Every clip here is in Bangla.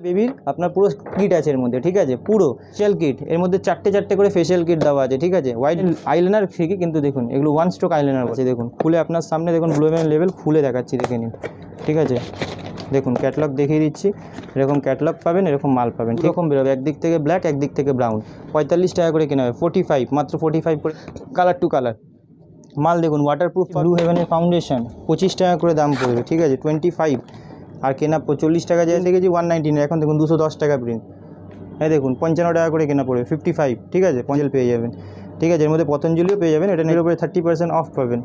বেবির আপনার পুরো কিট আছে এর মধ্যে, ঠিক আছে, পুরো ফেশিয়াল কিট। এর মধ্যে চারটে চারটে করে ফেশিয়াল কিট দেওয়া আছে, ঠিক আছে। হোয়াইট আইলাইনার ফ্রি, কিন্তু দেখুন এগুলো ওয়ান স্ট্রোক আইলাইনার আছে। দেখুন খুলে আপনার সামনে দেখুন ব্লু হেভেন লেভেল খুলে দেখাচ্ছি, দেখে নিন, ঠিক আছে। দেখুন ক্যাটলগ দেখিয়ে দিচ্ছি, এরকম ক্যাটলগ পাবেন, এরকম মাল পাবেন, এরকম বেরোবে, একদিক থেকে ব্ল্যাক একদিক থেকে ব্রাউন। 45 টাকা করে কেনা হবে, 45, মাত্র 45 করে, কালার টু কালার মাল। দেখুন ওয়াটারপ্রুফ ব্লু হেভেনের ফাউন্ডেশন 25 টাকা করে দাম পড়বে, ঠিক আছে, 25। আর কেনা 40 টাকা যে দেখেছি 199, এখন দেখুন 210 টাকা প্রিন্ট। হ্যাঁ দেখুন 55 টাকা করে কেনা পড়বে, 55, ঠিক আছে, পঞ্চাল পেয়ে যাবেন, ঠিক আছে। এর মধ্যে পতঞ্জলিও পেয়ে যাবেন, এটা নিয়ে উপরে 30% অফ পাবেন।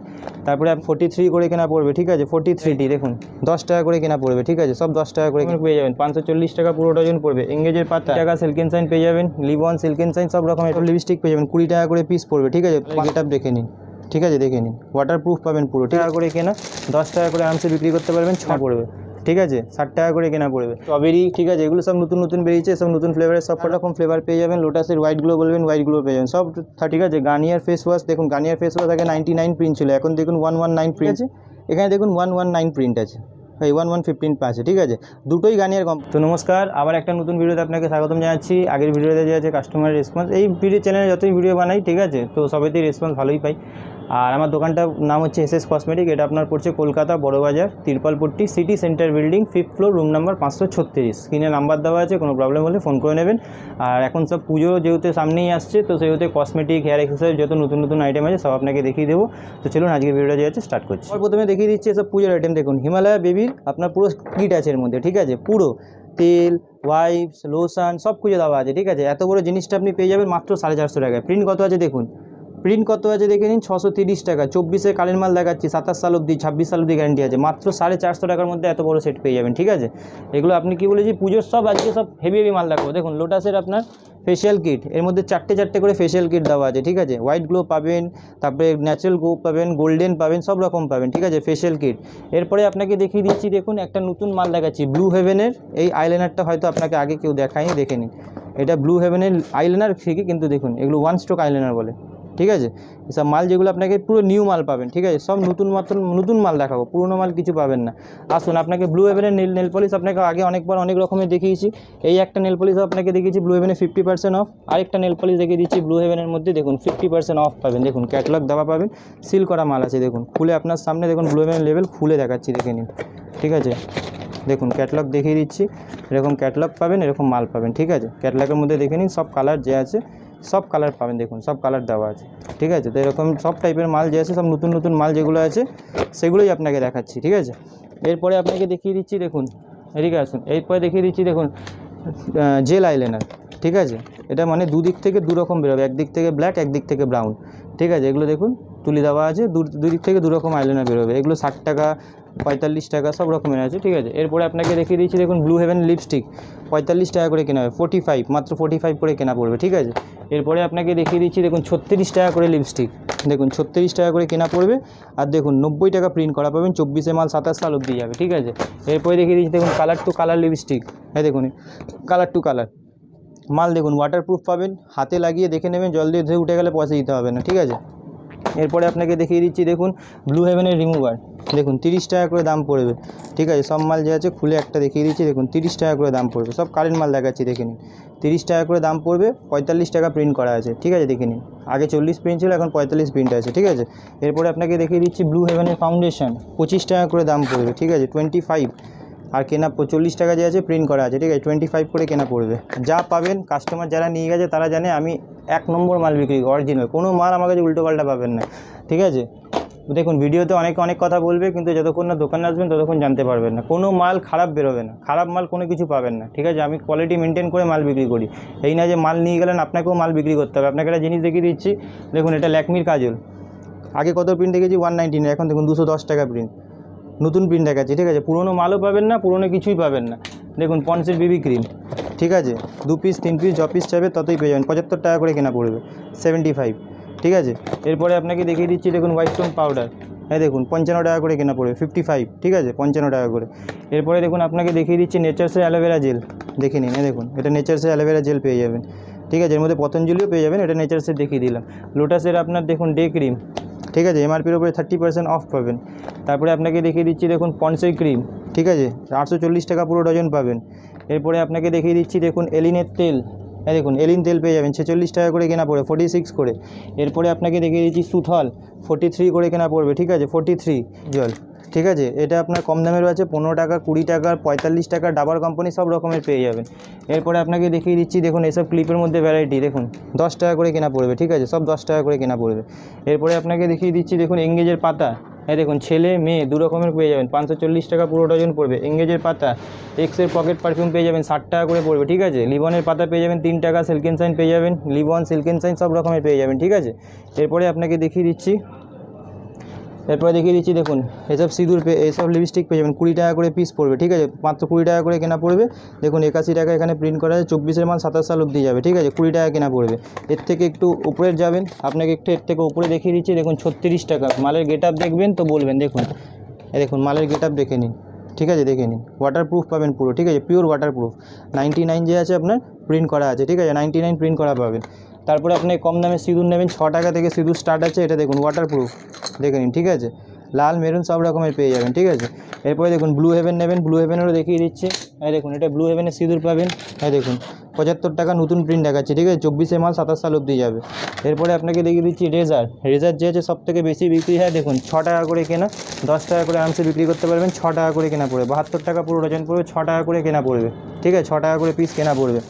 তারপরে 43 করে কেনা পড়বে, ঠিক আছে, 43টি দেখুন 10 টাকা করে কেনা পড়বে, ঠিক আছে, সব 10 টাকা করে পেয়ে যাবেন। 540 টাকা পুরো ডজন পড়বে। এঙ্গেজের পাতা টাকা, সিল্কেন সাইন পেয়ে যাবেন, লিভন সিল্কেন সাইন সব রকমের লিপস্টিক পেয়ে যাবেন, 20 টাকা করে পিস পড়বে, ঠিক আছে। গেট আপ দেখে নিন, ঠিক আছে, দেখে নিন, ওয়াটারপ্রুফ পাবেন পুরো, টাকা করে কেনা, 10 টাকা করে আরামসে বিক্রি করতে পারবেন, 6 পড়বে, ঠিক আছে, 60 টাকা করে কেনা পড়বে। স্ট্রবেরি, ঠিক আছে, এগুলো সব নতুন নতুন বেরিয়েছে, সব নতুন ফ্লেভারের, সব রকম ফ্লেভার পেয়ে যাবেন। লোটাসের হোয়াইট গ্লো বলবেন, হোয়াইট গ্লো পেয়ে যাবেন, সব, ঠিক আছে। গার্নিয়ার ফেস ওয়াশ দেখুন, গার্নিয়ার ফেস ওয়াশ আগে 99 প্রিন্ট ছিল, এখন দেখুন 119 প্রিন্ট আছে, এখানে দেখুন 119 প্রিন্ট আছে, এই 1115 আছে, ঠিক আছে, দুটোই গার্নিয়ার কম। তো নমস্কার, আবার একটা নতুন ভিডিওতে আপনাকে স্বাগতম জানাচ্ছি। আগের ভিডিওতে যে আছে কাস্টমারের রেসপন্স, এই ভিডিও চ্যানেলে যতই ভিডিও বানাই, ঠিক আছে, তো সবেতেই রেসপন্স ভালোই পাই। আর আমার দোকানটার নাম হচ্ছে এসএস কসমেটিক, এটা আপনার পড়ছে Kolkata Burrabazar, Tirpalpatti, city centre building, 5th floor, room number 536। স্ক্রিনে নাম্বার দেওয়া আছে, কোনো প্রবলেম হলে ফোন করে নেবেন। আর এখন সব পুজো যেহেতু সামনেই আসছে, তো সেহেতু কসমেটিক, হেয়ার এক্সেসরিজ যত নতুন নতুন আইটেম আছে সব আপনাকে দেখিয়ে দেবো। তো চলুন আজকে ভিডিওটা যে আছে স্টার্ট করছি। প্রথমে দেখিয়ে দিচ্ছি এসব পুজোর আইটেম। দেখুন হিমালয়া বেবির আপনার পুরো কিট আছে এর মধ্যে, ঠিক আছে, পুরো তেল, ওয়াইপস, লোশন সব কিছু দেওয়া আছে, ঠিক আছে। এত বড় জিনিসটা আপনি পেয়ে যাবেন মাত্র 450 টাকায়। প্রিন্ট কত আছে দেখুন, প্রিন্ট কত আছে দেখে নিন, 630 টাকা। 24-এ কালের মাল দেখাচ্ছি, 27 সাল অবধি, 26 সাল অবধি গ্যারান্টি আছে, মাত্র 450 টাকার মধ্যে এত বড় সেট পেয়ে যাবেন, ঠিক আছে। এগুলো আপনি কি বলেছি পুজোর সব, আজকে সব হেভি হেভি মাল দেখাবো। দেখুন লোটাসের আপনার ফেশিয়াল কিট, এর মধ্যে চারটে চারটে করে ফেশিয়াল কিট দেওয়া আছে, ঠিক আছে। হোয়াইট গ্লো পাবেন, তারপরে ন্যাচারাল গ্লো পাবেন, গোল্ডেন পাবেন, সব রকম পাবেন, ঠিক আছে, ফেশিয়াল কিট। এরপরে আপনাকে দেখিয়ে দিচ্ছি, দেখুন একটা নতুন মাল দেখাচ্ছি, ব্লু হেভেনের এই আইলাইনারটা হয়তো আপনাকে আগে কেউ দেখায়নি, দেখে নিন। এটা ব্লু হেভেনের আইলাইনার ঠিকই, কিন্তু দেখুন এগুলো ওয়ান স্ট্রোক আইলাইনার বলে, ঠিক আছে। এসব মাল যেগুলো আপনাকে পুরো নিউ মাল পাবেন, ঠিক আছে, সব নতুন মাল দেখাবো, পুরনো মাল কিছু পাবেন না। আসুন আপনাকে ব্লু হেভেনের নেল পলিশ আপনাকে আগে অনেকবার অনেক রকমের দেখিয়েছি। এই একটা নেল পলিশ আপনাকে দেখিয়েছি ব্লু হেভেনে 50% অফ। আরেকটা নেল পলিশ দেখিয়ে দিচ্ছি ব্লু হেভেনের মধ্যে, দেখুন 50% অফ পাবেন। দেখুন ক্যাটলগ দেওয়া পাবেন, সিল করা মাল আছে, দেখুন খুলে আপনার সামনে দেখুন ব্লু হেভেনের লেভেল খুলে দেখাচ্ছি, দেখে নিন, ঠিক আছে। দেখুন ক্যাটলগ দেখিয়ে দিচ্ছি, এরকম ক্যাটলগ পাবেন, এরকম মাল পাবেন, ঠিক আছে। ক্যাটলগের মধ্যে দেখে নিন, সব কালার যে আছে সব কালার পাবেন, দেখুন সব কালার দেওয়া আছে, ঠিক আছে। তো এরকম সব টাইপের মাল যে আছে, সব নতুন নতুন মাল যেগুলো আছে সেগুলোই আপনাকে দেখাচ্ছি, ঠিক আছে। এরপরে আপনাকে দেখিয়ে দিচ্ছি, দেখুন এদিকে আসুন, এরপরে দেখিয়ে দিচ্ছি দেখুন জেল আইলাইনার, ঠিক আছে। এটা মানে দুদিক থেকে দুরকম বেরোবে, একদিক থেকে ব্ল্যাক একদিক থেকে ব্রাউন, ঠিক আছে। এগুলো দেখুন তুলি দেওয়া আছে, দুদিক থেকে দুরকম আইলাইনার বেরোবে। এগুলো 60 টাকা, 45 টাকা সব রকমের আছে, ঠিক আছে। এরপরে আপনাকে দেখিয়ে দিচ্ছি দেখুন ব্লু হেভেন লিপস্টিক, 45 টাকা করে কেনা হবে, 45, মাত্র 45 করে কেনা পড়বে, ঠিক আছে। এরপরে আপনাকে দেখিয়ে দিচ্ছি দেখুন 36 টাকা করে লিপস্টিক, দেখুন 36 টাকা করে কেনা পড়বে। আর দেখুন 90 টাকা প্রিন্ট করা পাবেন, 24-এ মাল 27 সাল অবধি যাবে, ঠিক আছে। এরপরে দেখিয়ে দিচ্ছি দেখুন কালার টু কালার লিপস্টিক, হ্যাঁ দেখুন কালার টু কালার মাল, দেখুন ওয়াটারপ্রুফ পাবেন, হাতে লাগিয়ে দেখে নেবেন, জল দিয়ে ধুয়ে উঠে গেলে পয়সা দিতে হবে না, ঠিক আছে। এরপরে আপনাকে দেখিয়ে দিচ্ছি দেখুন ব্লু হেভেনের রিমুভার, দেখুন 30 টাকা করে দাম পড়বে, ঠিক আছে। সব মাল যে আছে খুলে একটা দেখিয়ে দিচ্ছি, দেখুন 30 টাকা করে দাম পড়বে, সব কারেন্ট মাল দেখাচ্ছি, দেখে নিন। 30 টাকা করে দাম পড়বে, 45 টাকা প্রিন্ট করা আছে, ঠিক আছে, দেখে নিন। আগে 40 প্রিন্ট ছিল, এখন 45 প্রিন্ট আছে, ঠিক আছে। এরপরে আপনাকে দেখিয়ে দিচ্ছি ব্লু হেভেনের ফাউন্ডেশন 25 টাকা করে দাম পড়বে, ঠিক আছে, 25। আর কেনা 40 টাকা যে আছে প্রিন্ট করা আছে, ঠিক আছে, 25 করে কেনা পড়বে। যা পাবেন কাস্টমার যারা নিয়ে গেছে তারা জানে আমি 1 নম্বর মাল বিক্রি করি, অরিজিনাল, কোনো মাল আমার কাছে উল্টোপাল্টা পাবেন না, ঠিক আছে। দেখুন ভিডিওতে অনেক কথা বলবে, কিন্তু যতক্ষণ না দোকানে আসবেন ততক্ষণ জানতে পারবেন না। কোনো মাল খারাপ বেরোবে না, খারাপ মাল কোনো কিছু পাবেন না, ঠিক আছে। আমি কোয়ালিটি মেনটেন করে মাল বিক্রি করি, এই না যে মাল নিয়ে গেলেন আপনাকেও মাল বিক্রি করতে হবে। আপনাকে একটা জিনিস দেখিয়ে দিচ্ছি, দেখুন এটা ল্যাকমির কাজল, আগে কত প্রিন্ট দেখেছি 199, এখন দেখুন 210 টাকা প্রিন্ট, নতুন প্রিন্ট দেখাচ্ছি, ঠিক আছে। পুরনো মালও পাবেন না, পুরনো কিছুই পাবেন না। দেখুন পন্সের বিবি ক্রিম, ঠিক আছে, 2 পিস 3 পিস য পিস চাইবে ততই পেয়ে যাবেন, 75 টাকা করে কেনা পড়বে, 75, ঠিক আছে। এরপরে আপনাকে দেখিয়ে দিচ্ছি দেখুন হোয়াইট স্টোন পাউডার, হ্যাঁ দেখুন 55 টাকা করে কেনা পড়বে, 55, ঠিক আছে, 55 টাকা করে। এরপরে দেখুন আপনাকে দেখিয়ে দিচ্ছি নেচার্সের অ্যালোভেরা জেল, দেখে নিন, দেখুন এটা নেচার্সের অ্যালোভেরা জেল পেয়ে যাবেন, ঠিক আছে। এর মধ্যে পতঞ্জলিও পেয়ে যাবেন, এটা নেচার্সের দেখিয়ে দিলাম। লোটাসের আপনার দেখুন ডে ক্রিম, ঠিক আছে, এমআরপির উপরে 30% অফ পাবেন। তারপরে আপনাকে দেখিয়ে দিচ্ছি দেখুন পন্সের ক্রিম, ঠিক আছে, 840 টাকা পুরো ডজন পাবেন। এরপরে আপনাকে দেখিয়ে দিচ্ছি দেখুন এলিনের তেল, হ্যাঁ দেখুন এলিন তেল পেয়ে যাবেন 46 টাকা করে কেনা পড়বে, 46 করে। এরপরে আপনাকে দেখিয়ে দিচ্ছি সুথল, 43 করে কেনা পড়বে, ঠিক আছে, 43 জল, ঠিক আছে। এটা আপনার কম দামেরও আছে, 15 টাকা, 20 টাকা, 45 টাকা, ডাবার কোম্পানি সব রকমের পেয়ে যাবেন। এরপরে আপনাকে দেখিয়ে দিচ্ছি দেখুন এসব ক্লিপের মধ্যে ভ্যারাইটি দেখুন 10 টাকা করে কেনা পড়বে, ঠিক আছে, সব 10 টাকা করে কেনা পড়বে। এরপরে আপনাকে দেখিয়ে দিচ্ছি দেখুন এঙ্গেজের পাতা, হ্যাঁ দেখুন ছেলে মেয়ে দু রকমের পেয়ে যাবেন, 540 টাকা পুরো ডজন পড়বে। এঙ্গেজের পাতা, এক্সের পকেট পারফিউম পেয়ে যাবেন 60 টাকা করে পড়বে, ঠিক আছে। লিবনের পাতা পেয়ে যাবেন 3 টাকা, সিল্কেন সাইন পেয়ে যাবেন, লিবন সিল্কেন সাইন সব রকমের পেয়ে যাবেন, ঠিক আছে। এরপরে আপনাকে দেখিয়ে দিচ্ছি দেখুন এসব সিঁদুর এইসব লিপস্টিক পেয়ে যাবেন 20 টাকা করে পিস পড়বে, ঠিক আছে, মাত্র 20 টাকা করে কেনা পড়বে। দেখুন 81 টাকা এখানে প্রিন্ট করা আছে, 24-এর মাল 27 সাল অবধি যাবে, ঠিক আছে, 20 টাকা কেনা পড়বে। এর থেকে একটু উপরে যাবেন, আপনাকে একটু এর থেকে উপরে দেখিয়ে দিচ্ছি দেখুন 36 টাকা। মালের গেট আপ দেখবেন তো বলবেন, দেখুন দেখুন মালের গেট আপ দেখে নিন, ঠিক আছে, দেখে নিন, ওয়াটারপ্রুফ পাবেন পুরো, ঠিক আছে, পিওর ওয়াটারপ্রুফ। 99 যে আছে আপনার প্রিন্ট করা আছে, ঠিক আছে, 99 প্রিন্ট করা পাবেন। তারপরে আপনি কম দামে সিঁদুর নেবেন, 6 টাকা থেকে সিঁদুর স্টার্ট আছে, এটা দেখুন ওয়াটারপ্রুফ দেখে নিন, ঠিক আছে, লাল মেরুন সব রকমের পেয়ে যাবেন, ঠিক আছে। এরপরে দেখুন ব্লু হেভেন নেবেন, ব্লু হেভেনেরও দেখিয়ে দিচ্ছে, হ্যাঁ দেখুন এটা ব্লু হেভেনের সিঁদুর পাবেন, হ্যাঁ দেখুন 75 টাকা নতুন প্রিন্ট দেখাচ্ছে, ঠিক আছে, 24-এর মাল 27 সাল অবধি যাবে। এরপরে আপনাকে দেখিয়ে দিচ্ছি রেজার যে আছে সব থেকে বেশি বিক্রি হয়, দেখুন 6 টাকা করে কেনা, 10 টাকা করে আরামসে বিক্রি করতে পারবেন, 6 টাকা করে কেনা পড়বে, 72 টাকা পুরো ডজন পড়বে, 6 টাকা করে কেনা পড়বে, ঠিক আছে, 6 টাকা করে পিস কেনা পড়বে।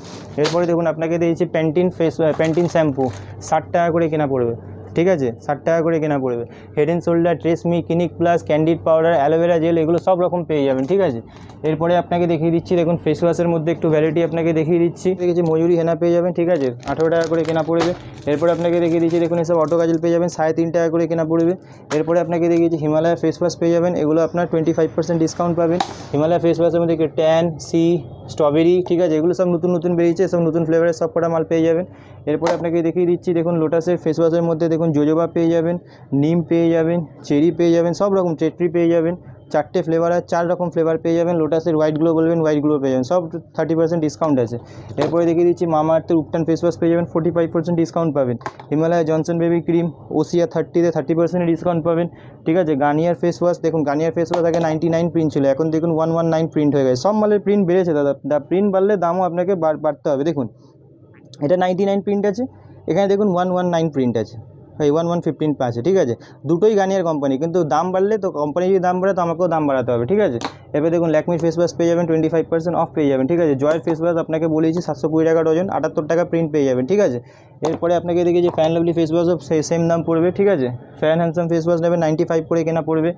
এরপরে দেখুন আপনাকে দিয়েছি প্যান্টিন শ্যাম্পু 60 টাকা করে কেনা পড়বে, ঠিক আছে, 60 টাকা করে কেনা পড়বে। Head and shoulder, TRESemmé, clinic plus, candid powder, aloe vera gel এগুলো সব রকম পেয়ে যাবেন, ঠিক আছে। এরপরে আপনাকে দেখিয়ে দিচ্ছি দেখুন ফেস ওয়াশের মধ্যে একটু ভ্যারাইটি আপনাকে দেখিয়ে দিচ্ছি, ঠিক আছে, ময়ূরী হেনা পেয়ে যাবেন, ঠিক আছে, 18 টাকা করে কেনা পড়বে। এরপরে আপনাকে দেখিয়ে দিচ্ছি দেখুন এসব অটো কাজল পেয়ে যাবেন 3.5 টাকা করে কেনা পড়বে। এরপরে আপনাকে দেখিয়েছি হিমালয় ফেস ওয়াশ পেয়ে যাবেন, এগুলো আপনার 25% ডিসকাউন্ট পাবেন। হিমালয় ফেস ওয়াশের মধ্যে ট্যান, সি, স্ট্রবেরি, ঠিক আছে, এগুলো সব নতুন নতুন বেরিয়েছে, সব নতুন ফ্লেভারের সব কটা মাল পেয়ে যাবেন। এরপরে আপনাকে দেখিয়ে দিচ্ছি দেখুন লোটাসের ফেস ওয়াশের মধ্যে দেখুন জোজোবা পেয়ে যাবেন, নিম পেয়ে যাবেন, চেরি পেয়ে যাবেন, সব রকম টেট্রি পেয়ে যাবেন, 4টে ফ্লেভার আছে, 4 রকম ফ্লেভার পেয়ে যাবেন। লোটাসের হোয়াইট গ্লো বলবেন, হোয়াইট গ্লো পেয়ে যাবেন, সব 30% ডিসকাউন্ট আছে। এরপরে দেখিয়ে দিচ্ছি মামাআর্থের উপটান ফেস ওয়াশ পেয়ে যাবেন, 45% ডিসকাউন্ট পাবেন। হিমালয় জনসন বেবি ক্রিম ওসিয়া 30-তে 30% ডিসকাউন্ট পাবেন, ঠিক আছে। গার্নিয়ার ফেস ওয়াশ দেখুন, গার্নিয়ার ফেস ওয়াশ আগে 99 প্রিন্ট ছিল, এখন দেখুন 119 প্রিন্ট হয়ে গেছে, সব মালের প্রিন্ট বেড়েছে দাদা, প্রিন্ট বাড়লে দামও আপনাকে বাড়তে হবে। দেখুন এটা 99 প্রিন্ট আছে, এখানে দেখুন 119 প্রিন্ট আছে, এই 1115 আছে, ঠিক আছে, দুটোই গার্নিয়ার কোম্পানি, কিন্তু দাম বাড়লে তো কোম্পানি যদি দাম বাড়ে তো আমাকেও দাম বাড়াতে হবে, ঠিক আছে। এবার দেখুন ল্যাকমির ফেস ওয়াশ পেয়ে যাবেন 25% অফ পেয়ে যাবেন, ঠিক আছে। জয়ের ফেস ওয়াশ আপনাকে বলেছি 720 টাকা ডজন, 78 টাকা প্রিন্ট পেয়ে যাবেন, ঠিক আছে। এরপরে আপনাকে দেখি যে ফ্যান লাভলি ফেস ওয়াশও সেম দাম পড়বে, ঠিক আছে। ফ্যান হ্যান্ডসাম ফেস ওয়াশ নেবেন 95 করে কেনা পড়বে।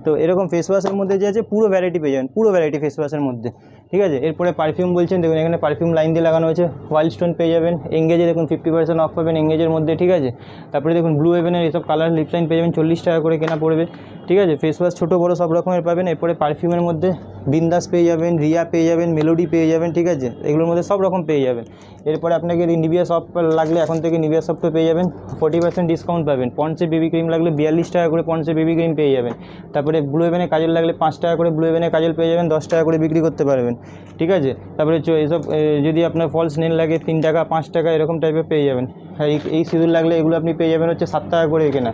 তো এরকম ফেস ওয়াশের মধ্যে যে আছে পুরো ভ্যারাইটি পেয়ে যাবেন, পুরো ভ্যারাইটি ফেস ওয়াশের মধ্যে, ঠিক আছে। এরপরে পারফিউম বলছেন দেখুন এখানে পারফিউম লাইন দিয়ে লাগানো হয়েছে, ওয়াইল্ড স্টোন পেয়ে যাবেন, এঙ্গেজে দেখুন 50% অফ পাবেন এঙ্গেজের মধ্যে, ঠিক আছে। তারপরে দেখুন ব্লু হেভেনের এসব কালার লিপসাইন পেয়ে যাবেন 40 টাকা করে কেনা পড়বে, ঠিক আছে। ফেস ওয়াশ ছোটো বড়ো সব রকমের পাবেন। এরপরে পারফিউমের মধ্যে বিন্দাস পেয়ে যাবেন, রিয়া পেয়ে যাবেন, মেলোডি পেয়ে যাবেন, ঠিক আছে, এগুলোর মধ্যে সব রকম পেয়ে যাবেন। এরপরে আপনাকে নিভিয়া সফট লাগলে এখন থেকে নিভিয়া সফটও পেয়ে যাবেন, 40% ডিসকাউন্ট পাবেন। পন্সের বেবি ক্রিম লাগলে 42 টাকা করে পন্সের বেবি ক্রিম পেয়ে যাবেন। তারপরে ব্লু হেভেনের কাজল লাগলে 5 টাকা করে ব্লু হেভেনের কাজল পেয়ে যাবেন, 10 টাকা করে বিক্রি করতে পারবেন, ঠিক আছে। তারপরে এইসব যদি আপনার ফলস নেল লাগে 3 টাকা 5 টাকা এরকম টাইপের পেয়ে যাবেন। আর এই সিঁদুর লাগলে এগুলো আপনি পেয়ে যাবেন হচ্ছে 7 টাকা করে কেনা।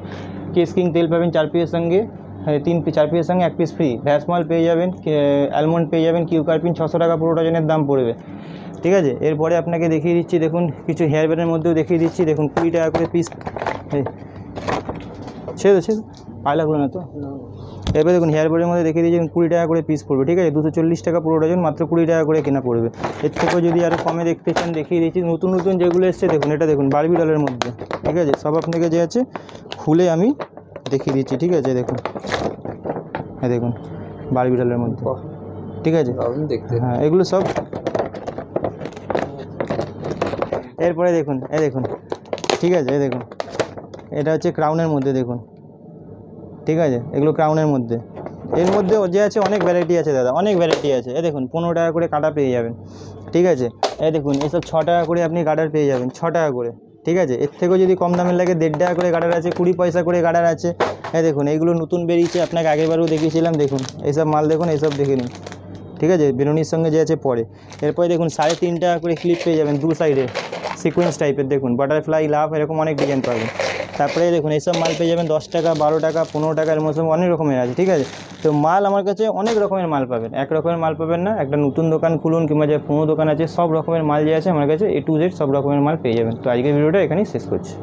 কেস কিং তেল পাবেন 4 পিসের সঙ্গে, 4 পিসের সঙ্গে 1 পিস ফ্রি। ভ্যাসমাল পেয়ে যাবেন, অ্যালমন্ড পেয়ে যাবেন, কিউকারপিন 600 টাকা পুরো ডজনের দাম পড়বে, ঠিক আছে। এরপরে আপনাকে দেখিয়ে দিচ্ছি দেখুন কিছু হেয়ার ব্যান্ডের মধ্যেও দেখিয়ে দিচ্ছি দেখুন 20 টাকা করে পিস, ছেড়ে পায়লাগুলো না তো। এরপরে দেখুন হেয়ার ব্যান্ডের মধ্যে দেখিয়ে দিচ্ছি 20 টাকা করে পিস পড়বে, ঠিক আছে, 240 টাকা পুরো ডজন, মাত্র 20 টাকা করে কেনা পড়বে। এর থেকেও যদি আরও কমে দেখতে চান দেখিয়ে দিচ্ছি নতুন নতুন যেগুলো এসছে দেখুন, এটা দেখুন বারবি ডলের মধ্যে, ঠিক আছে, সব আপনাকে যে আছে খুলে আমি দেখিয়ে দিচ্ছি, ঠিক আছে, দেখুন হ্যাঁ দেখুন বারবি ডলের মধ্যে, ঠিক আছে, দেখতে হ্যাঁ এগুলো সব। এরপরে দেখুন দেখুন, ঠিক আছে, দেখুন এটা হচ্ছে ক্রাউনের মধ্যে দেখুন, ঠিক আছে, এগুলো ক্রাউনের মধ্যে। এর মধ্যে যে আছে অনেক ভ্যারাইটি আছে দাদা, অনেক ভ্যারাইটি আছে। দেখুন 15 টাকা করে কাটা পেয়ে যাবেন, ঠিক আছে। দেখুন এসব 6 টাকা করে আপনি গার্ডার পেয়ে যাবেন, 6 টাকা করে, ঠিক আছে। এর থেকেও যদি কম দামের লাগে 1.5 টাকা করে গার্ডার আছে, 20 পয়সা করে গার্ডার আছে। দেখুন এইগুলো নতুন বেরিয়েছে, আপনাকে আগেরবারও দেখিয়েছিলাম, দেখুন এইসব মাল দেখুন, এইসব দেখে নিন, ঠিক আছে, বেরুনির সঙ্গে যে আছে পরে। এরপরে দেখুন 3.5 টাকা করে ক্লিপ পেয়ে যাবেন দু সাইডে সিকোয়েন্স টাইপের, দেখুন বাটারফ্লাই লাভ এরকম অনেক ডিজাইন পাবেন, তারপরে দেখুন এইসব মাল পেয়ে যাবেন 10 টাকা, 12 টাকা, 15 টাকার মতো অনেক রকমের আছে, ঠিক আছে। তো মাল আমার কাছে অনেক রকমের মাল পাবেন, এক রকমের মাল পাবেন না। একটা নতুন দোকান খুলুন কিংবা যে পুরনো দোকান আছে, সব রকমের মাল যে আছে আমার কাছে A to Z সব রকমের মাল পেয়ে যাবেন। তো আজকের ভিডিওটা এখানেই শেষ করছি।